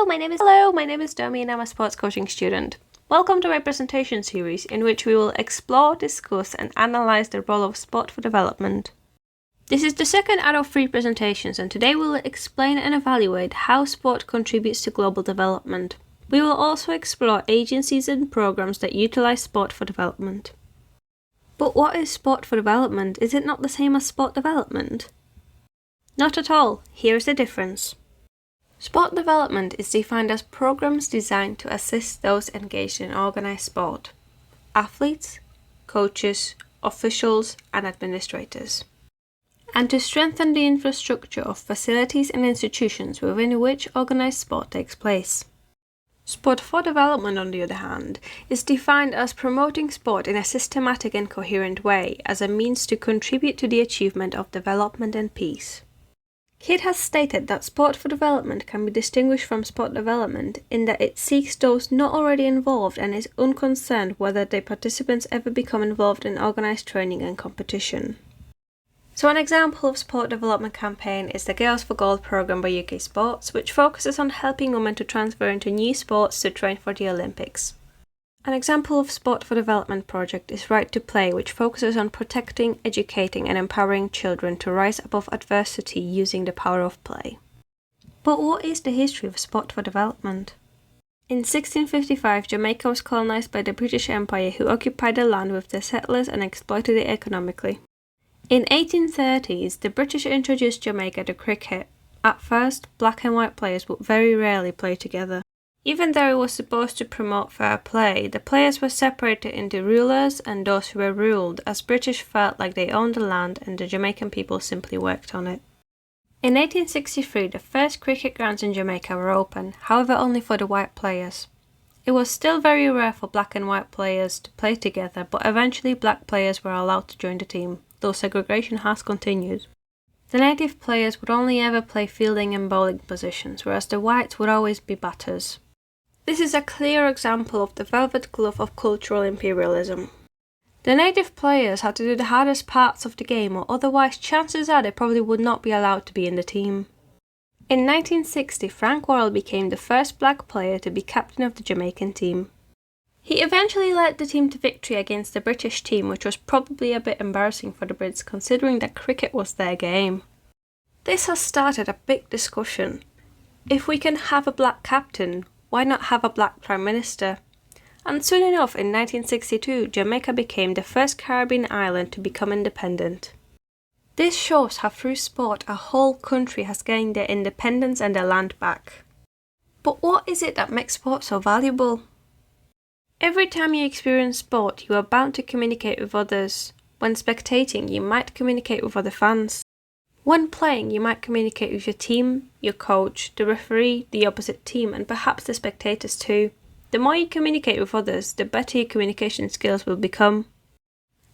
my name is Danni and I'm a sports coaching student. Welcome to my presentation series in which we will explore, discuss and analyse the role of sport for development. This is the second out of 3 presentations and today we will explain and evaluate how sport contributes to global development. We will also explore agencies and programs that utilise sport for development. But what is sport for development? Is it not the same as sport development? Not at all. Here is the difference. Sport development is defined as programs designed to assist those engaged in organised sport: athletes, coaches, officials and administrators, and to strengthen the infrastructure of facilities and institutions within which organised sport takes place. Sport for development, on the other hand, is defined as promoting sport in a systematic and coherent way as a means to contribute to the achievement of development and peace. Kidd has stated that sport for development can be distinguished from sport development in that it seeks those not already involved and is unconcerned whether the participants ever become involved in organised training and competition. So an example of sport development campaign is the Girls for Gold programme by UK Sports, which focuses on helping women to transfer into new sports to train for the Olympics. An example of sport for development project is Right to Play, which focuses on protecting, educating and empowering children to rise above adversity using the power of play. But what is the history of sport for development? In 1655, Jamaica was colonised by the British Empire, who occupied the land with the settlers and exploited it economically. In 1830s, the British introduced Jamaica to cricket. At first, black and white players would very rarely play together. Even though it was supposed to promote fair play, the players were separated into rulers and those who were ruled, as British felt like they owned the land and the Jamaican people simply worked on it. In 1863, the first cricket grounds in Jamaica were open, however only for the white players. It was still very rare for black and white players to play together, but eventually black players were allowed to join the team, though segregation has continued. The native players would only ever play fielding and bowling positions, whereas the whites would always be batters. This is a clear example of the velvet glove of cultural imperialism. The native players had to do the hardest parts of the game, or otherwise chances are they probably would not be allowed to be in the team. In 1960, Frank Worrell became the first black player to be captain of the Jamaican team. He eventually led the team to victory against the British team, which was probably a bit embarrassing for the Brits considering that cricket was their game. This has started a big discussion. If we can have a black captain, why not have a black Prime Minister? And soon enough, in 1962, Jamaica became the first Caribbean island to become independent. This shows how through sport a whole country has gained their independence and their land back. But what is it that makes sport so valuable? Every time you experience sport, you are bound to communicate with others. When spectating, you might communicate with other fans. When playing, you might communicate with your team, your coach, the referee, the opposite team, and perhaps the spectators too. The more you communicate with others, the better your communication skills will become.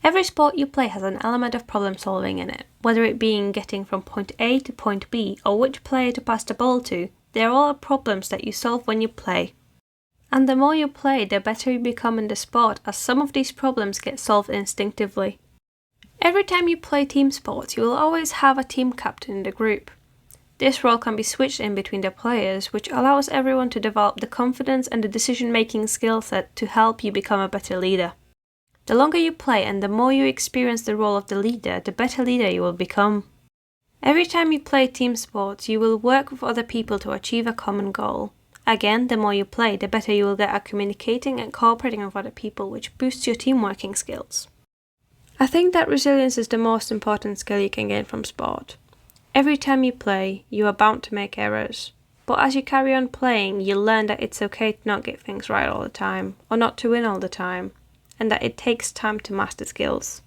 Every sport you play has an element of problem solving in it, whether it being getting from point A to point B or which player to pass the ball to. They are all problems that you solve when you play. And the more you play, the better you become in the sport, as some of these problems get solved instinctively. Every time you play team sports, you will always have a team captain in the group. This role can be switched in between the players, which allows everyone to develop the confidence and the decision-making skill set to help you become a better leader. The longer you play and the more you experience the role of the leader, the better leader you will become. Every time you play team sports, you will work with other people to achieve a common goal. Again, the more you play, the better you will get at communicating and cooperating with other people, which boosts your team working skills. I think that resilience is the most important skill you can gain from sport. Every time you play, you are bound to make errors. But as you carry on playing, you learn that it's okay to not get things right all the time, or not to win all the time, and that it takes time to master skills.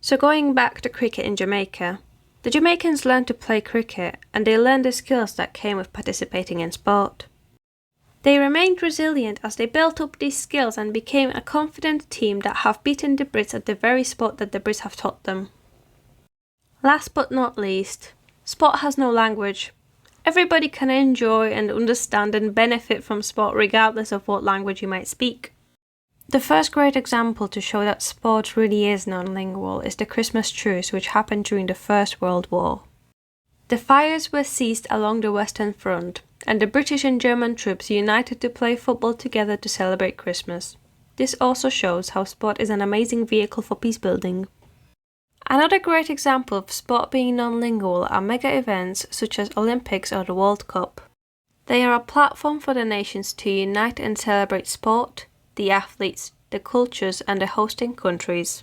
So going back to cricket in Jamaica, the Jamaicans learned to play cricket, and they learned the skills that came with participating in sport. They remained resilient as they built up these skills and became a confident team that have beaten the Brits at the very sport that the Brits have taught them. Last but not least, sport has no language. Everybody can enjoy and understand and benefit from sport regardless of what language you might speak. The first great example to show that sport really is non-lingual is the Christmas truce, which happened during the First World War. The fires were ceased along the Western Front, and the British and German troops united to play football together to celebrate Christmas. This also shows how sport is an amazing vehicle for peace building. Another great example of sport being non-lingual are mega events such as Olympics or the World Cup. They are a platform for the nations to unite and celebrate sport, the athletes, the cultures, and the hosting countries.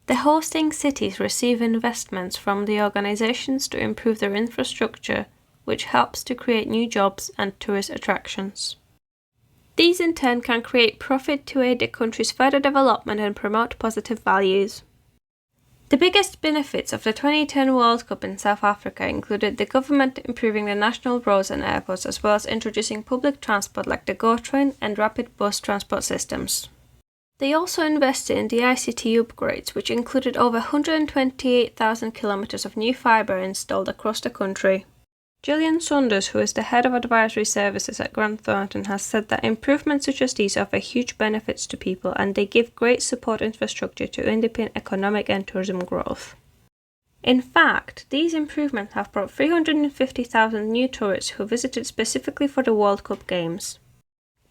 The hosting cities receive investments from the organizations to improve their infrastructure, which helps to create new jobs and tourist attractions. These in turn can create profit to aid the country's further development and promote positive values. The biggest benefits of the 2010 World Cup in South Africa included the government improving the national roads and airports, as well as introducing public transport like the GO train and rapid bus transport systems. They also invested in the ICT upgrades, which included over 128,000 kilometers of new fibre installed across the country. Gillian Saunders, who is the head of advisory services at Grant Thornton, has said that improvements such as these offer huge benefits to people and they give great support infrastructure to underpin economic and tourism growth. In fact, these improvements have brought 350,000 new tourists who visited specifically for the World Cup Games.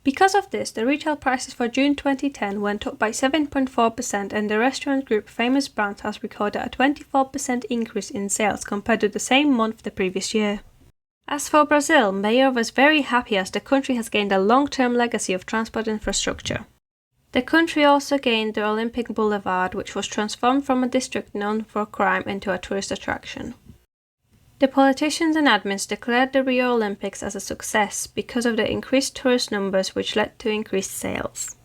Because of this, the retail prices for June 2010 went up by 7.4% and the restaurant group Famous Brands has recorded a 24% increase in sales compared to the same month the previous year. As for Brazil, Mayor was very happy as the country has gained a long-term legacy of transport infrastructure. The country also gained the Olympic Boulevard, which was transformed from a district known for crime into a tourist attraction. The politicians and admins declared the Rio Olympics as a success because of the increased tourist numbers, which led to increased sales.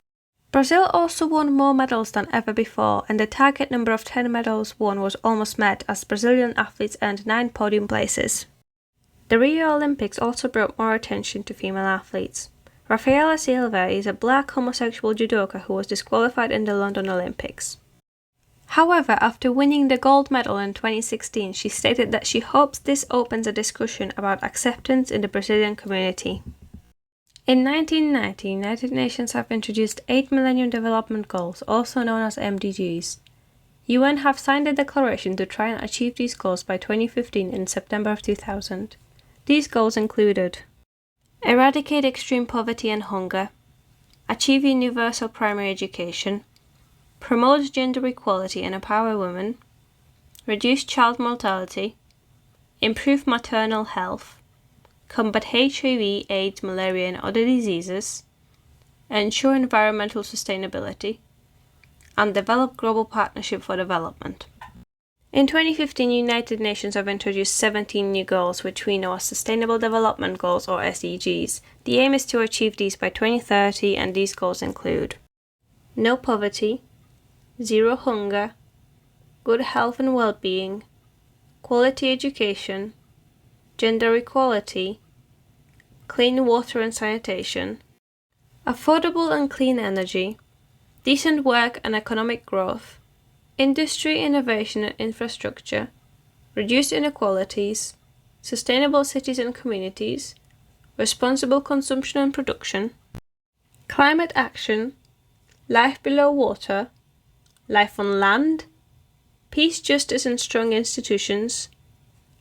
Brazil also won more medals than ever before, and the target number of 10 medals won was almost met as Brazilian athletes earned 9 podium places. The Rio Olympics also brought more attention to female athletes. Rafaela Silva is a black homosexual judoka who was disqualified in the London Olympics. However, after winning the gold medal in 2016, she stated that she hopes this opens a discussion about acceptance in the Brazilian community. In 1990, United Nations have introduced 8 Millennium Development Goals, also known as MDGs. UN have signed a declaration to try and achieve these goals by 2015 in September of 2000. These goals included eradicate extreme poverty and hunger, achieve universal primary education, promote gender equality and empower women, reduce child mortality, improve maternal health, combat HIV, AIDS, malaria and other diseases, ensure environmental sustainability, and develop global partnership for development. In 2015, United Nations have introduced 17 new goals, which we know as Sustainable Development Goals or SDGs. The aim is to achieve these by 2030, and these goals include no poverty, zero hunger, good health and well-being, quality education, gender equality, clean water and sanitation, affordable and clean energy, decent work and economic growth, industry, innovation and infrastructure, reduced inequalities, sustainable cities and communities, responsible consumption and production, climate action, life below water, life on land, peace, justice and strong institutions,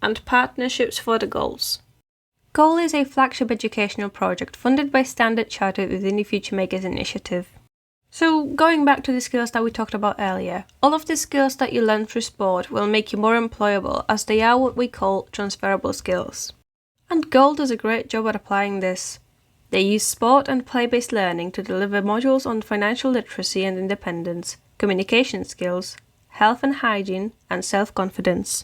and partnerships for the goals. GOAL is a flagship educational project funded by Standard Chartered within the Future Makers initiative. So, going back to the skills that we talked about earlier, all of the skills that you learn through sport will make you more employable as they are what we call transferable skills. And GOAL does a great job at applying this. They use sport and play-based learning to deliver modules on financial literacy and independence, communication skills, health and hygiene, and self-confidence.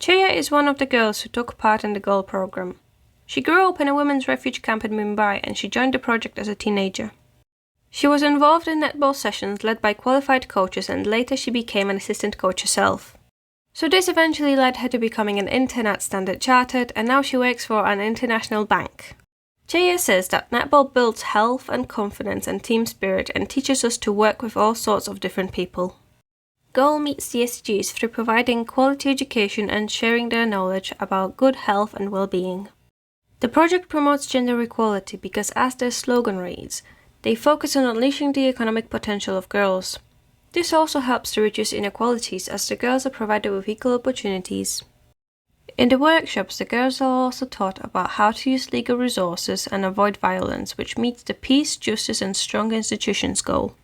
Chaya is one of the girls who took part in the GOAL program. She grew up in a women's refuge camp in Mumbai and she joined the project as a teenager. She was involved in netball sessions led by qualified coaches and later she became an assistant coach herself. So this eventually led her to becoming an intern at Standard Chartered and now she works for an international bank. Chaya says that netball builds health and confidence and team spirit and teaches us to work with all sorts of different people. GOAL meets the SDGs through providing quality education and sharing their knowledge about good health and well-being. The project promotes gender equality because, as their slogan reads, they focus on unleashing the economic potential of girls. This also helps to reduce inequalities as the girls are provided with equal opportunities. In the workshops, the girls are also taught about how to use legal resources and avoid violence, which meets the peace, justice and strong institutions goal.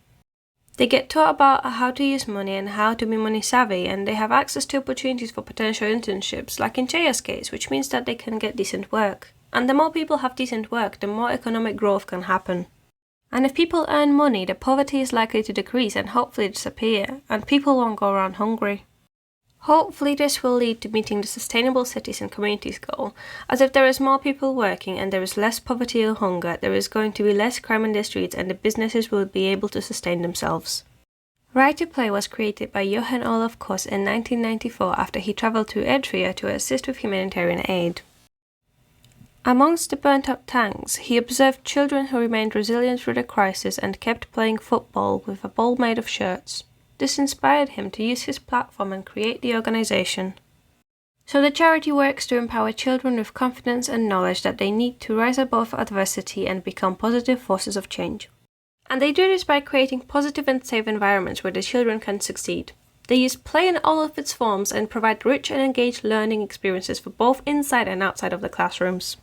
They get taught about how to use money and how to be money savvy, and they have access to opportunities for potential internships, like in Jaya's case, which means that they can get decent work. And the more people have decent work, the more economic growth can happen. And if people earn money, the poverty is likely to decrease and hopefully disappear, and people won't go around hungry. Hopefully this will lead to meeting the sustainable cities and communities goal, as if there is more people working and there is less poverty or hunger, there is going to be less crime in the streets and the businesses will be able to sustain themselves. Right to Play was created by Johan Olof Koss in 1994 after he travelled to Eritrea to assist with humanitarian aid. Amongst the burnt-out tanks, he observed children who remained resilient through the crisis and kept playing football with a ball made of shirts. This inspired him to use his platform and create the organization. So the charity works to empower children with confidence and knowledge that they need to rise above adversity and become positive forces of change. And they do this by creating positive and safe environments where the children can succeed. They use play in all of its forms and provide rich and engaged learning experiences for both inside and outside of the classrooms.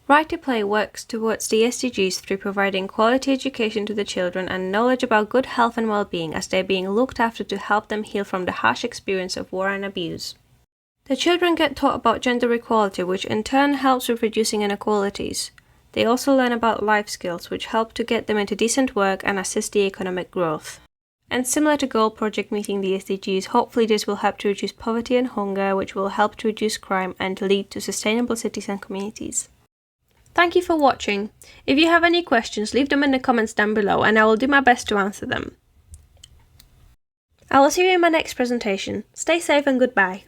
Right to Play works towards the SDGs through providing quality education to the children and knowledge about good health and well-being as they're being looked after to help them heal from the harsh experience of war and abuse. The children get taught about gender equality, which in turn helps with reducing inequalities. They also learn about life skills, which help to get them into decent work and assist the economic growth. And similar to Goal Project meeting the SDGs, hopefully this will help to reduce poverty and hunger, which will help to reduce crime and lead to sustainable cities and communities. Thank you for watching. If you have any questions, leave them in the comments down below and I will do my best to answer them. I will see you in my next presentation. Stay safe and goodbye.